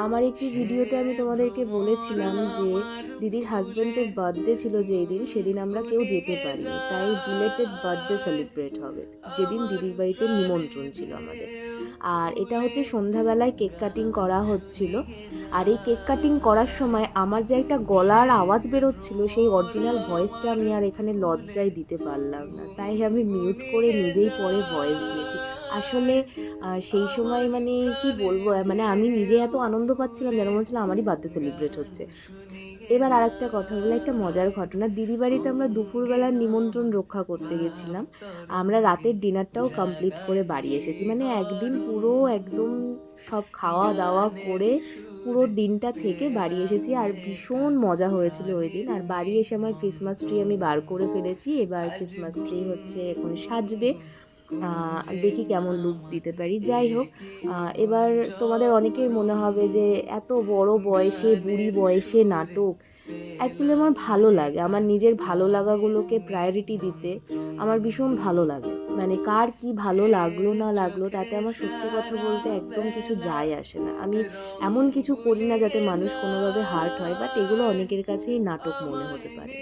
আমার একটি ভিডিওতে আমি তোমাদেরকে বলেছিলাম যে দিদির হাজব্যান্ডের বার্থডে ছিল যেই দিন, সেদিন আমরা কেউ যেতে পারিনি, তাই বিলেটেড বার্থডে সেলিব্রেট হবে যেদিন দিদির বাড়িতে নিমন্ত্রণ ছিল আমাদের। আর এটা হচ্ছে সন্ধ্যাবেলায় কেক কাটিং করা হচ্ছিল। আর এই কেক কাটিং করার সময় আমার যে একটা গলার আওয়াজ বেরোচ্ছিল, সেই অরিজিনাল ভয়েসটা আমি আর এখানে লজ্জায় দিতে পারলাম না, তাই আমি মিউট করে নিজেই পরে ভয়েস দিয়েছি। আসলে সেই সময় মানে কি বলবো, মানে আমি নিজে এত আনন্দ পাচ্ছিলাম যেন মনে হচ্ছিল আমারই বার্থডে সেলিব্রেট হচ্ছে। এবার আর একটা কথা বলে, একটা মজার ঘটনা। দিদি বাড়িতে আমরা দুপুরবেলার নিমন্ত্রণ রক্ষা করতে গেছিলাম, আমরা রাতের ডিনারটাও কমপ্লিট করে বাড়ি এসেছি। মানে একদিন পুরো একদম সব খাওয়া দাওয়া করে পুরো দিনটা থেকে বাড়ি এসেছি, আর ভীষণ মজা হয়েছিল ওই দিন। আর বাড়ি এসে আমার ক্রিসমাস ট্রি আমি বার করে ফেলেছি, এবার ক্রিসমাস ট্রি হচ্ছে এখন সাজবে। দেখি কেমন লুকস দিতে পারি। যাই হোক, এবার তোমাদের অনেকের মনে হবে যে এত বড় বয়সে, বুড়ি বয়সে নাটক। অ্যাকচুয়ালি আমার ভালো লাগে, আমার নিজের ভালো লাগাগুলোকে প্রায়োরিটি দিতে আমার ভীষণ ভালো লাগে। মানে কার কি ভালো লাগলো না লাগলো তাতে আমার সত্যি কথা বলতে একদম কিছু যায় আসে না। আমি এমন কিছু করি না যাতে মানুষ কোনোভাবে হার্ট হয়, বাট এগুলো অনেকের কাছেই নাটক মনে হতে পারে।